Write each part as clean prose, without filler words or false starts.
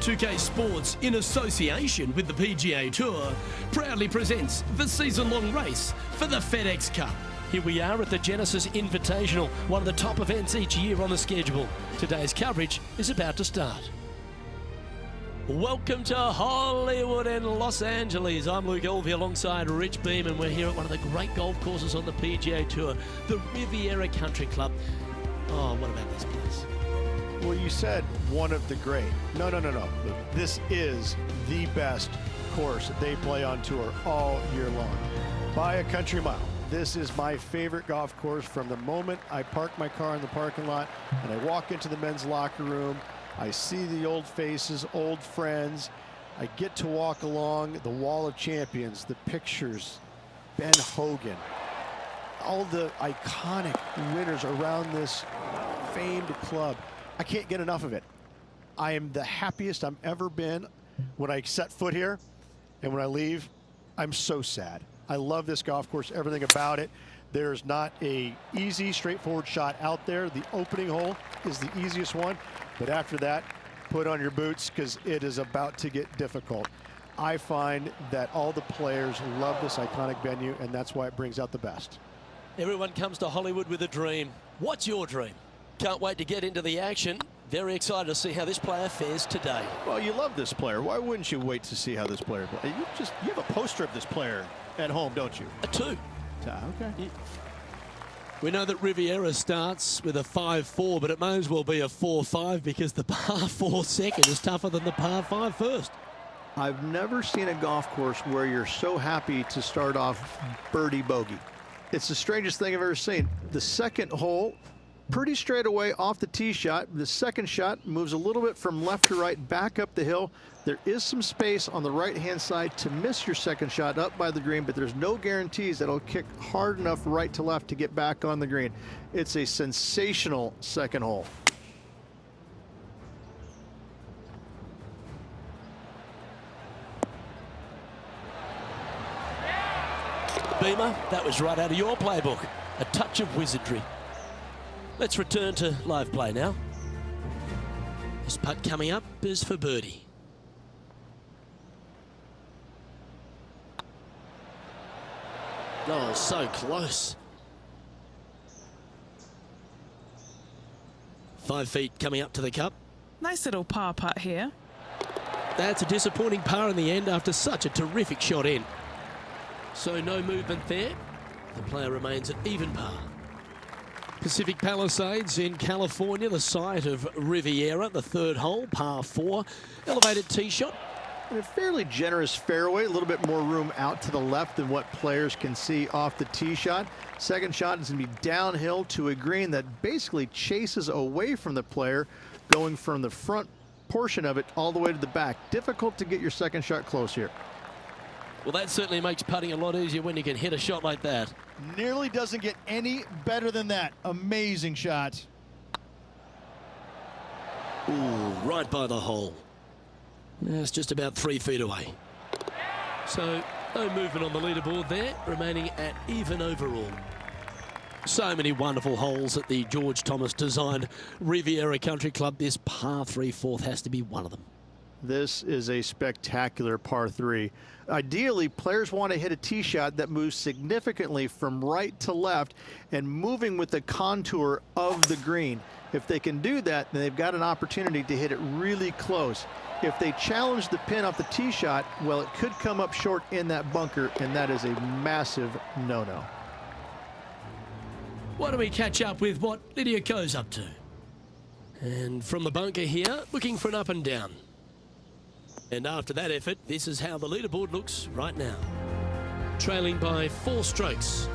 2K Sports, in association with the PGA Tour, proudly presents the season-long race for the FedEx Cup. Here we are at the Genesis Invitational, one of the top events each year on the schedule. Today's coverage is about to start. Welcome to Hollywood and Los Angeles. I'm Luke Elvey alongside Rich Beam, and we're here at one of the great golf courses on the PGA Tour, the Riviera Country Club. Oh, what about this place? Well, you said one of the great. No. This is the best course that they play on tour all year long. By a country mile. This is my favorite golf course from the moment I park my car in the parking lot and I walk into the men's locker room. I see the old faces, old friends. I get to walk along the Wall of Champions, the pictures, Ben Hogan, all the iconic winners around this famed club. I can't get enough of it. I am the happiest I've ever been when I set foot here, and when I leave, I'm so sad. I love this golf course, everything about it. There's not a easy, straightforward shot out there. The opening hole is the easiest one, but after that, put on your boots because it is about to get difficult. I find that all the players love this iconic venue, and that's why it brings out the best. Everyone comes to Hollywood with a dream. What's your dream? Can't wait to get into the action. Very excited to see how this player fares today. Well, you love this player. Why wouldn't you wait to see how this player plays? You have a poster of this player at home, don't you? A two. Okay. Yeah. We know that Riviera starts with a 5-4, but it may as well be a 4-5 because the par 4 second is tougher than the par 5 first. I've never seen a golf course where you're so happy to start off birdie bogey. It's the strangest thing I've ever seen. The second hole, pretty straight away off the tee shot. The second shot moves a little bit from left to right, back up the hill. There is some space on the right-hand side to miss your second shot up by the green, but there's no guarantees that it'll kick hard enough right to left to get back on the green. It's a sensational second hole. Beamer, that was right out of your playbook. A touch of wizardry. Let's return to live play now. This putt coming up is for birdie. Oh, so close. 5 feet coming up to the cup. Nice little par putt here. That's a disappointing par in the end after such a terrific shot in. So no movement there. The player remains at even par. Pacific Palisades in California, the site of Riviera, the third hole, par 4. Elevated tee shot. And a fairly generous fairway, a little bit more room out to the left than what players can see off the tee shot. Second shot is going to be downhill to a green that basically chases away from the player, going from the front portion of it all the way to the back. Difficult to get your second shot close here. Well, that certainly makes putting a lot easier when you can hit a shot like that. Nearly doesn't get any better than that. Amazing shot. Ooh, right by the hole. It's just about 3 feet away. So no movement on the leaderboard there, remaining at even overall. So many wonderful holes at the George Thomas designed Riviera Country Club. This par 3 fourth has to be one of them. This is a spectacular par 3. Ideally, players want to hit a tee shot that moves significantly from right to left and moving with the contour of the green. If they can do that, then they've got an opportunity to hit it really close. If they challenge the pin off the tee shot, well, it could come up short in that bunker, and that is a massive no-no. Why don't we catch up with what Lydia Ko's up to? And from the bunker here, looking for an up and down. And after that effort, this is how the leaderboard looks right now. Trailing by 4 strokes.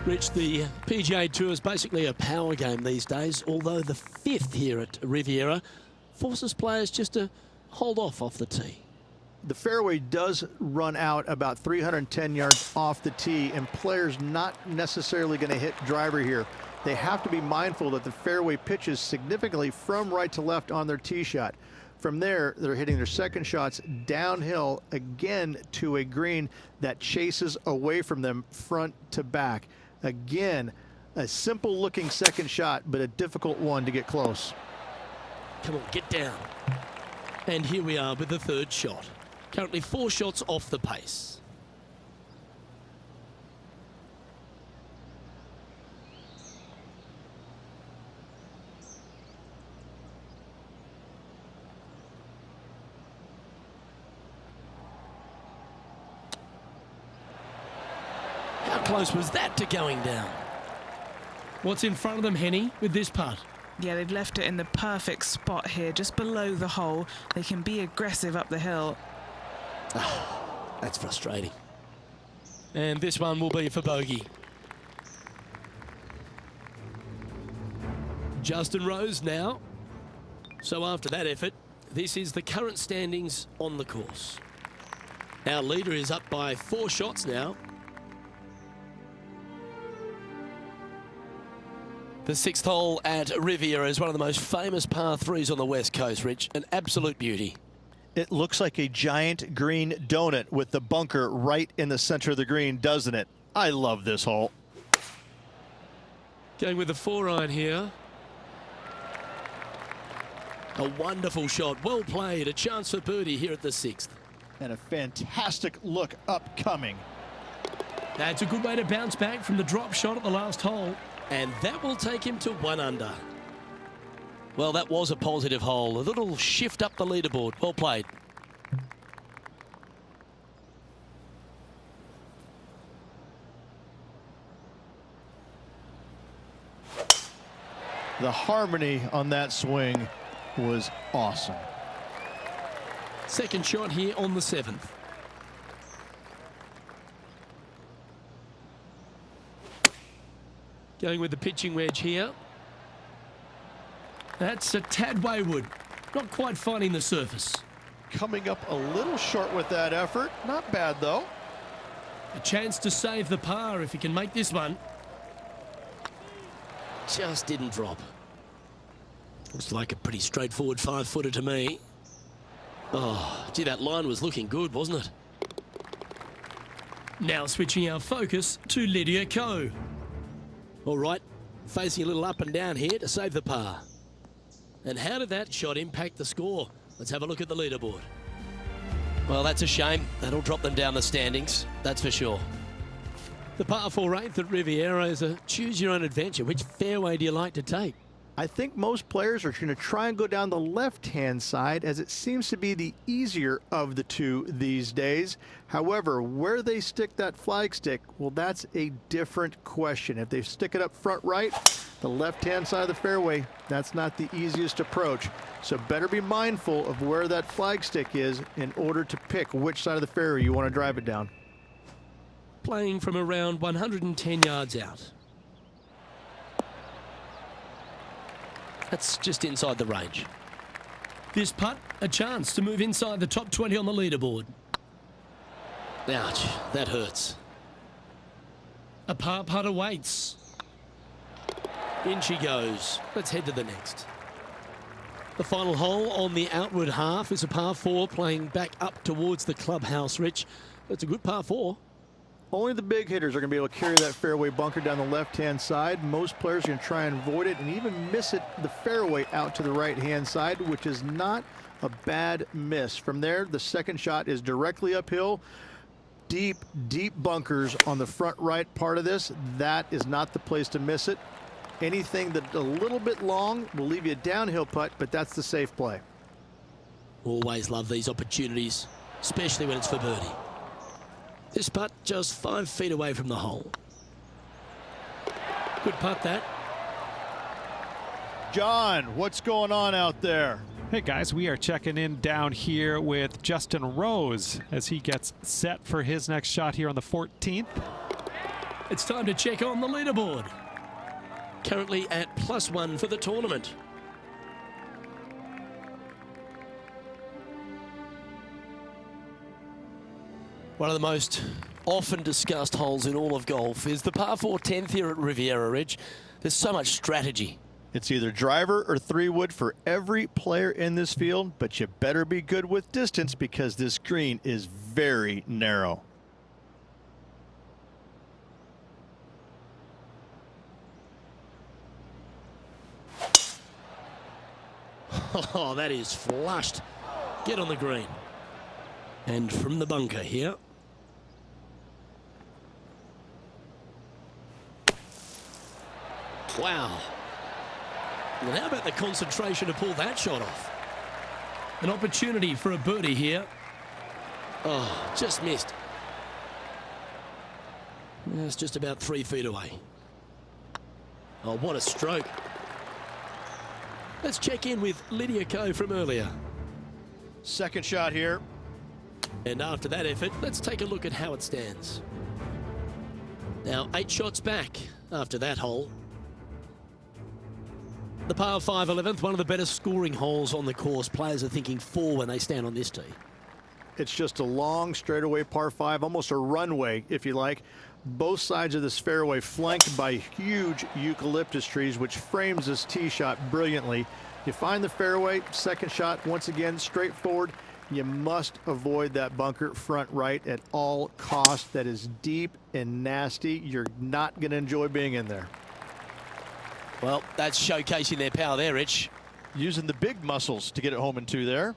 Rich, the PGA Tour is basically a power game these days, although the 5th here at Riviera forces players just to hold off the tee. The fairway does run out about 310 yards off the tee, and players not necessarily going to hit driver here. They have to be mindful that the fairway pitches significantly from right to left on their tee shot. From there, they're hitting their second shots downhill again to a green that chases away from them front to back. Again, A simple looking second shot, but a difficult one to get close. Come on, get down. And here we are with the third shot. Currently 4 shots off the pace. How close was that to going down? What's in front of them, Henny, with this putt? Yeah, they've left it in the perfect spot here, just below the hole. They can be aggressive up the hill. That's frustrating. And this one will be for bogey. Justin Rose now. So after that effort, this is the current standings on the course. Our leader is up by 4 shots now. The 6th hole at Riviera is one of the most famous par 3s on the West Coast, Rich. An absolute beauty. It looks like a giant green donut with the bunker right in the center of the green, doesn't it? I love this hole. Going with the 4-iron here. A wonderful shot. Well played. A chance for birdie here at the 6th. And a fantastic look upcoming. That's a good way to bounce back from the drop shot at the last hole. And that will take him to 1 under. Well, that was a positive hole. A little shift up the leaderboard. Well played. The harmony on that swing was awesome. Second shot here on the 7th. Going with the pitching wedge here. That's a tad wayward. Not quite finding the surface. Coming up a little short with that effort. Not bad, though. A chance to save the par if he can make this one. Just didn't drop. Looks like a pretty straightforward 5-footer to me. Oh, gee, that line was looking good, wasn't it? Now switching our focus to Lydia Ko. All right, facing a little up and down here to save the par. And how did that shot impact the score? Let's have a look at the leaderboard. Well, that's a shame. That'll drop them down the standings, that's for sure. The par 4 8th at Riviera is a choose-your-own-adventure. Which fairway do you like to take? I think most players are going to try and go down the left-hand side, as it seems to be the easier of the two these days. However, where they stick that flagstick, well, that's a different question. If they stick it up front right, the left-hand side of the fairway, that's not the easiest approach. So better be mindful of where that flagstick is in order to pick which side of the fairway you want to drive it down. Playing from around 110 yards out. That's just inside the range. This putt, a chance to move inside the top 20 on the leaderboard. Ouch, that hurts. A par putt awaits. In she goes. Let's head to the next. The final hole on the outward half is a par 4 playing back up towards the clubhouse, Rich. It's a good par 4. Only the big hitters are going to be able to carry that fairway bunker down the left-hand side. Most players are going to try and avoid it and even miss it the fairway out to the right-hand side, which is not a bad miss. From there, the second shot is directly uphill. Deep, deep bunkers on the front right part of this. That is not the place to miss it. Anything that's a little bit long will leave you a downhill putt, but that's the safe play. Always love these opportunities, especially when it's for birdie. This putt just 5 feet away from the hole. Good putt, that. John, what's going on out there? Hey guys, we are checking in down here with Justin Rose as he gets set for his next shot here on the 14th. It's time to check on the leaderboard. Currently at +1 for the tournament. One of the most often discussed holes in all of golf is the par 4 10th here at Riviera Ridge. There's so much strategy. It's either driver or 3-wood for every player in this field, but you better be good with distance because this green is very narrow. Oh, that is flushed. Get on the green. And from the bunker here. Wow. Well, how about the concentration to pull that shot off? An opportunity for a birdie here. Oh, just missed. It's just about 3 feet away. Oh, what a stroke. Let's check in with Lydia Ko from earlier. Second shot here. And after that effort, let's take a look at how it stands. Now, 8 shots back after that hole. The par 5 11th, one of the better scoring holes on the course. Players are thinking 4 when they stand on this tee. It's just a long straightaway par 5, almost a runway, if you like. Both sides of this fairway flanked by huge eucalyptus trees, which frames this tee shot brilliantly. You find the fairway, second shot, once again, straightforward. You must avoid that bunker front right at all costs. That is deep and nasty. You're not going to enjoy being in there. Well, that's showcasing their power there, Rich. Using the big muscles to get it home in 2 there.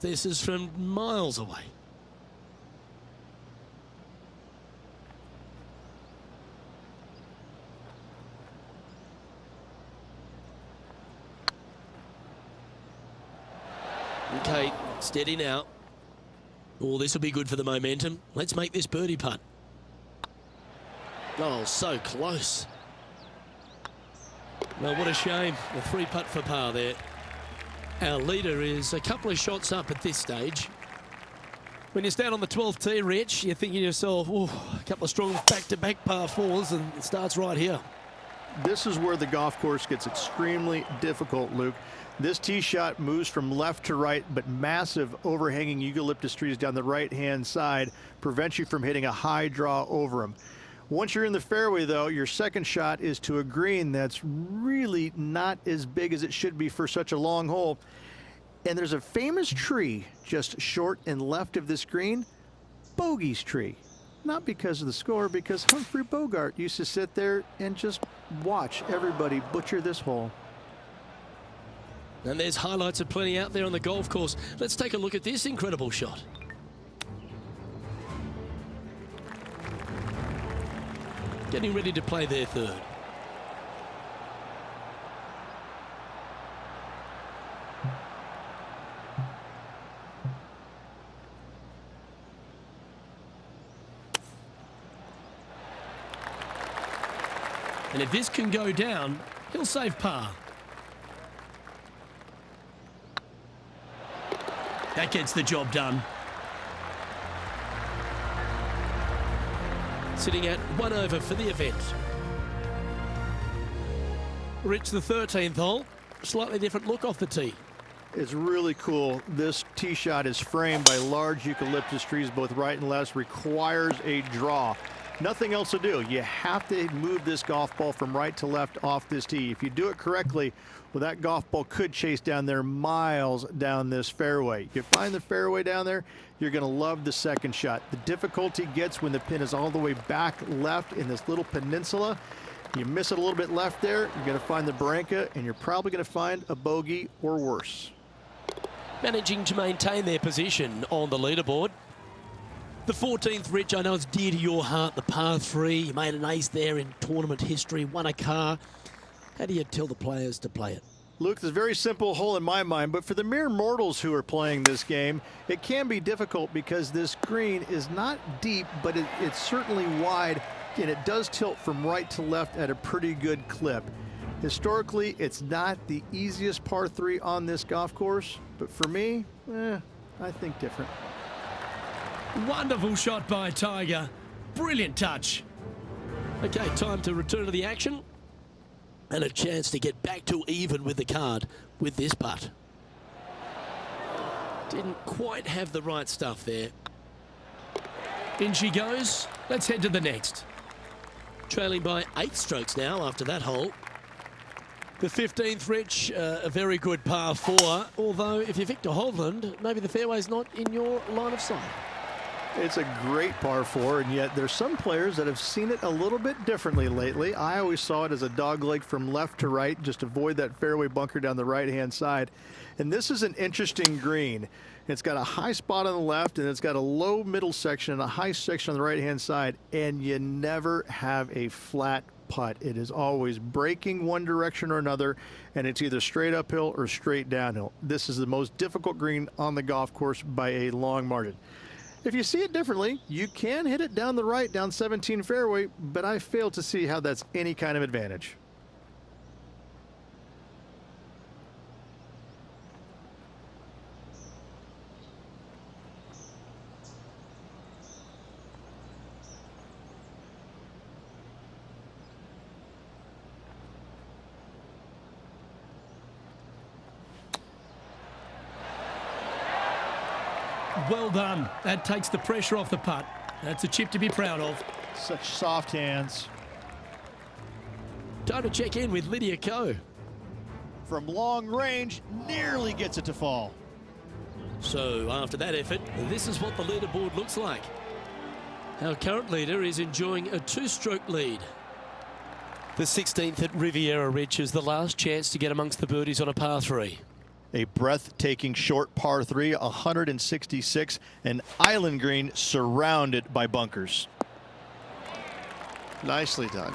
This is from miles away. Okay, steady now. Oh, this will be good for the momentum. Let's make this birdie putt. Oh, so close. Well, what a shame. The 3 putt for par there. Our leader is a couple of shots up at this stage. When you stand on the 12th tee, Rich, you're thinking to yourself, oh, a couple of strong back-to-back par 4s, and it starts right here. This is where the golf course gets extremely difficult, Luke. This tee shot moves from left to right, but massive overhanging eucalyptus trees down the right-hand side prevent you from hitting a high draw over them. Once you're in the fairway, though, your second shot is to a green that's really not as big as it should be for such a long hole. And there's a famous tree just short and left of this green, Bogey's tree. Not because of the score, because Humphrey Bogart used to sit there and just watch everybody butcher this hole. And there's highlights of plenty out there on the golf course. Let's take a look at this incredible shot. Getting ready to play their third. And if this can go down, he'll save par. That gets the job done. Sitting at 1 over for the event. Rich, the 13th hole. Slightly different look off the tee. It's really cool. This tee shot is framed by large eucalyptus trees, both right and left. Requires a draw. Nothing else to do. You have to move this golf ball from right to left off this tee. If you do it correctly, well, that golf ball could chase down there miles down this fairway. You find the fairway down there, you're going to love the second shot. The difficulty gets when the pin is all the way back left in this little peninsula. You miss it a little bit left there, you're going to find the barranca, and you're probably going to find a bogey or worse. Managing to maintain their position on the leaderboard. The 14th, Rich, I know it's dear to your heart, the par 3. You made an ace there in tournament history, won a car. How do you tell the players to play it? Luke, it's a very simple hole in my mind, but for the mere mortals who are playing this game, it can be difficult because this green is not deep, but it's certainly wide, and it does tilt from right to left at a pretty good clip. Historically, it's not the easiest par 3 on this golf course, but for me, I think different. Wonderful shot by Tiger. Brilliant touch. Okay, time to return to the action. And a chance to get back to even with the card with this putt. Didn't quite have the right stuff there. In she goes. Let's head to the next. Trailing by 8 strokes now after that hole. The 15th, Rich, a very good par 4. Although, if you're Victor Hovland, maybe the fairway's not in your line of sight. It's a great par 4, and yet there's some players that have seen it a little bit differently lately. I always saw it as a dog leg from left to right, just avoid that fairway bunker down the right-hand side. And this is an interesting green. It's got a high spot on the left, and it's got a low middle section and a high section on the right-hand side, and you never have a flat putt. It is always breaking one direction or another, and it's either straight uphill or straight downhill. This is the most difficult green on the golf course by a long margin. If you see it differently, you can hit it down the right, down 17 fairway, but I fail to see how that's any kind of advantage. Well done. That takes the pressure off the putt. That's a chip to be proud of. Such soft hands. Time to check in with Lydia Ko. From long range, nearly gets it to fall. So after that effort, this is what the leaderboard looks like. Our current leader is enjoying a 2-stroke lead. The 16th at Riviera Ridge is the last chance to get amongst the birdies on a par 3. A breathtaking short par 3, 166, an island green surrounded by bunkers. Nicely done.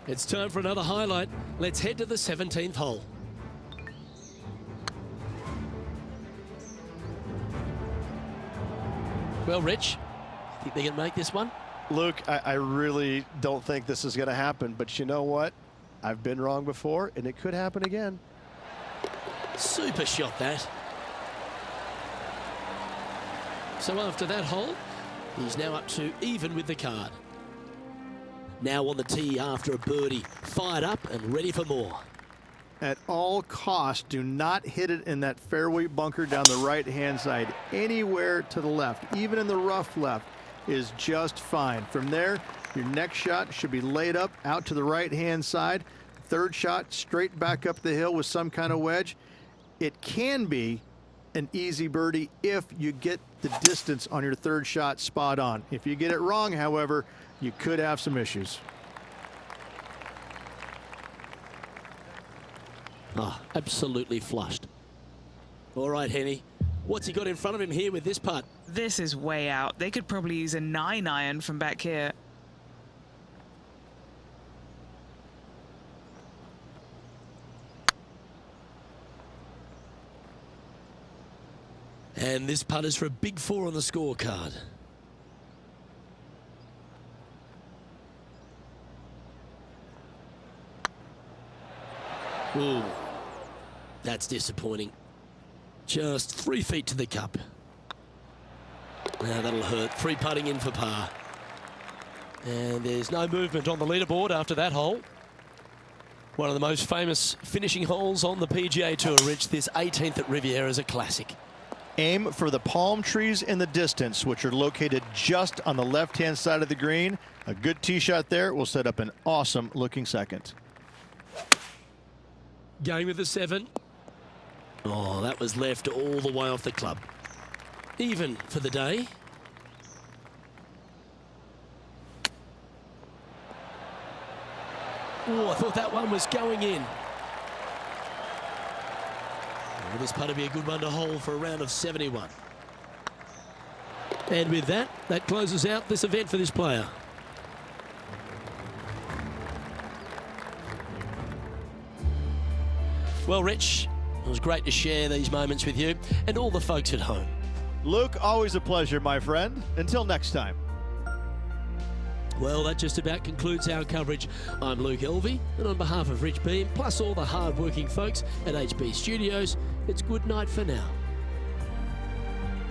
It's time for another highlight. Let's head to the 17th hole. Well, Rich, think they can make this one? Luke, I really don't think this is going to happen, but you know what? I've been wrong before, and it could happen again. Super shot, that. So after that hole, he's now up to even with the card. Now on the tee after a birdie, fired up and ready for more. At all costs, do not hit it in that fairway bunker down the right-hand side. Anywhere to the left, even in the rough left, is just fine. From there, your next shot should be laid up out to the right-hand side. Third shot, straight back up the hill with some kind of wedge. It can be an easy birdie if you get the distance on your third shot spot on. If you get it wrong, however, you could have some issues. Oh, absolutely flushed. All right, Henny. What's he got in front of him here with this putt? This is way out. They could probably use a 9-iron from back here. And this putt is for a big 4 on the scorecard. Ooh, that's disappointing. Just 3 feet to the cup. Now that'll hurt. 3 putting in for par. And there's no movement on the leaderboard after that hole. One of the most famous finishing holes on the PGA Tour, Rich. This 18th at Riviera is a classic. Aim for the palm trees in the distance, which are located just on the left-hand side of the green. A good tee shot there will set up an awesome looking second. Going with the 7. Oh, that was left all the way off the club. Even for the day. Oh, I thought that one was going in. Well, this putt will be a good one to hold for a round of 71. And with that, that closes out this event for this player. Well, Rich, it was great to share these moments with you and all the folks at home. Luke, always a pleasure, my friend. Until next time. Well, that just about concludes our coverage. I'm Luke Elvey, and on behalf of Rich Beam, plus all the hard-working folks at HB Studios, it's good night for now.